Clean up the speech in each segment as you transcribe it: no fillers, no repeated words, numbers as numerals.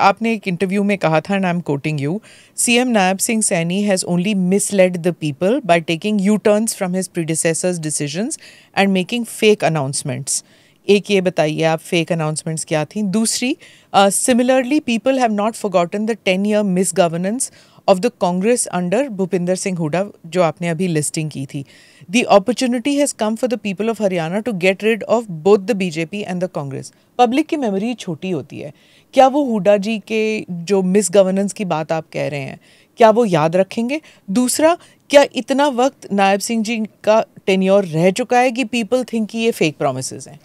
आपने एक इंटरव्यू में कहा था, and I am quoting you, CM Nayab Singh Saini has only misled the people by taking U turns from his predecessors decisions and making fake announcements. एक ये बताइए आप, फेक अनाउंसमेंट्स क्या थी? दूसरी, similarly people have not forgotten the 10-year misgovernance of the Congress under Bhupinder Singh Hooda, जो आपने अभी लिस्टिंग की थी. The opportunity has come for the people of Haryana to get rid of both the BJP and the Congress. Public की memory छोटी होती है. क्या वो हुडा जी के जो मिस गवर्नेंस की बात आप कह रहे हैं, क्या वो याद रखेंगे? दूसरा, क्या इतना वक्त नायब सिंह जी का टेन्योर रह चुका है कि पीपल थिंक कि ये फेक प्रोमिसेस हैं?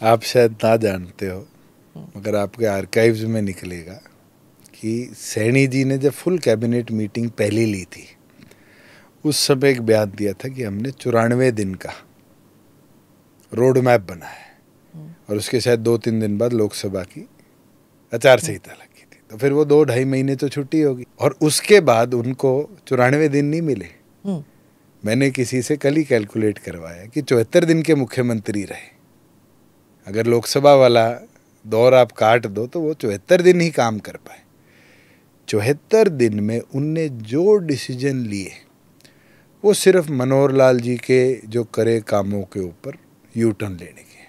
आप शायद ना जानते हो, मगर आपके आर्काइव्स में निकलेगा कि सैनी जी ने जब फुल कैबिनेट मीटिंग पहली ली थी, उस समय एक बयान दिया था कि हमने 94 दिन का रोड मैप बना है, और उसके शायद 2-3 दिन बाद लोकसभा की आचार संहिता लगी थी, तो फिर वो 2-2.5 महीने तो छुट्टी होगी, और उसके बाद उनको 94 दिन नहीं मिले। मैंने किसी से कल ही कैलकुलेट करवाया कि 74 दिन के मुख्यमंत्री रहे। अगर लोकसभा वाला दौर आप काट दो तो वो 74 दिन ही काम कर पाए। 74 दिन में उनने जो डिसीजन लिए वो सिर्फ मनोहर लाल जी के जो करे कामों के ऊपर यू टर्न लेने के।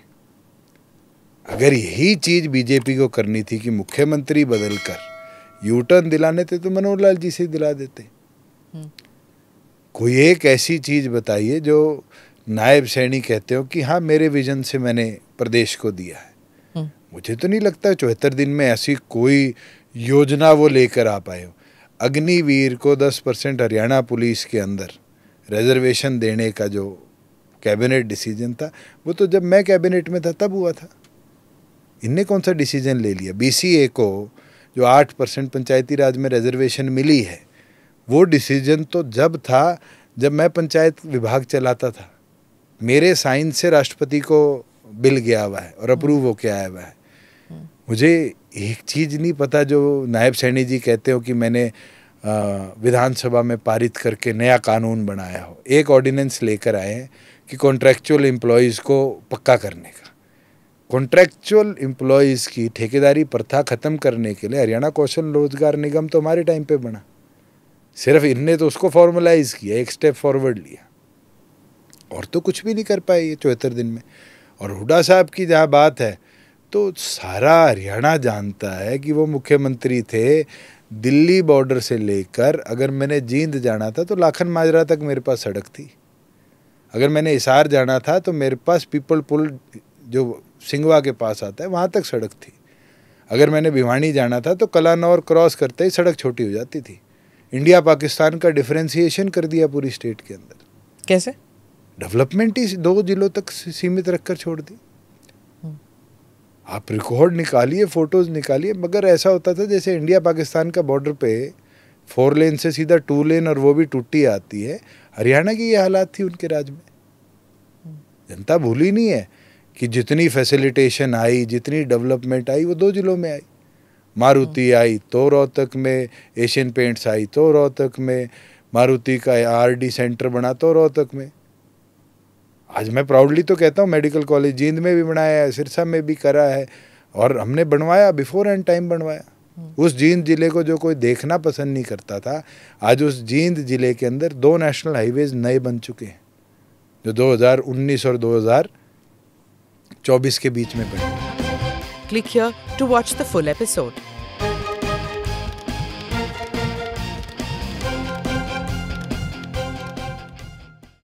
अगर यही चीज बीजेपी को करनी थी कि मुख्यमंत्री बदलकर यू टर्न दिलाने थे, तो मनोहर लाल जी से दिला देते। कोई एक ऐसी चीज बताइए जो नायब सैनी कहते हो कि हाँ मेरे विजन से मैंने प्रदेश को दिया है। मुझे तो नहीं लगता 74 दिन में ऐसी कोई योजना वो लेकर आ पाए हो। अग्निवीर को 10% हरियाणा पुलिस के अंदर रिजर्वेशन देने का जो कैबिनेट डिसीजन था, वो तो जब मैं कैबिनेट में था तब हुआ था। इनने कौन सा डिसीजन ले लिया? बीसीए को जो 8% पंचायती राज में रिजर्वेशन मिली है, वो डिसीजन तो जब था जब मैं पंचायत विभाग चलाता था। मेरे साइन से राष्ट्रपति को बिल गया हुआ है और अप्रूव होके आया हुआ है। मुझे एक चीज़ नहीं पता जो नायब सैनी जी कहते हो कि मैंने विधानसभा में पारित करके नया कानून बनाया हो। एक ऑर्डिनेंस लेकर आए हैं कि कॉन्ट्रैक्चुअल एम्प्लॉयज़ को पक्का करने का। कॉन्ट्रैक्चुअल एम्प्लॉयज़ की ठेकेदारी प्रथा ख़त्म करने के लिए हरियाणा कौशल रोजगार निगम तो हमारे टाइम पे बना। सिर्फ इनने तो उसको फॉर्मलाइज़ किया, एक स्टेप फॉरवर्ड लिया, और तो कुछ भी नहीं कर पाए ये 74 दिन में। और हुड्डा साहब की जहाँ बात है, तो सारा हरियाणा जानता है कि वो मुख्यमंत्री थे। दिल्ली बॉर्डर से लेकर अगर मैंने जींद जाना था तो लाखन माजरा तक मेरे पास सड़क थी। अगर मैंने हिसार जाना था तो मेरे पास पीपल पुल जो सिंगवा के पास आता है वहाँ तक सड़क थी। अगर मैंने भिवानी जाना था तो कलानौर क्रॉस करते ही सड़क छोटी हो जाती थी। इंडिया पाकिस्तान का डिफ्रेंसिएशन कर दिया पूरी स्टेट के अंदर। कैसे? डेवलपमेंट ही 2 जिलों तक सीमित रखकर छोड़ दी। आप रिकॉर्ड निकालिए, फोटोज निकालिए, मगर ऐसा होता था जैसे इंडिया पाकिस्तान का बॉर्डर पे 4 लेन से सीधा 2 लेन, और वो भी टूटी आती है। हरियाणा की ये हालात थी उनके राज में। जनता भूली नहीं है कि जितनी फैसिलिटेशन आई, जितनी डेवलपमेंट आई, वो 2 जिलों में आई। मारुति आई तो रोहतक में, एशियन पेंट्स आई तो रोहतक में, मारुति का आरडी सेंटर बना तो रोहतक में। आज मैं प्राउडली तो कहता हूँ मेडिकल कॉलेज जींद में भी बनाया है, सिरसा में भी करा है, और हमने बनवाया, बिफोर एंड टाइम बनवाया। उस जींद जिले को जो कोई देखना पसंद नहीं करता था, आज उस जींद जिले के अंदर 2 नेशनल हाईवेज नए बन चुके हैं जो 2019 और 2024 के बीच में बने। Click here to watch the full episode.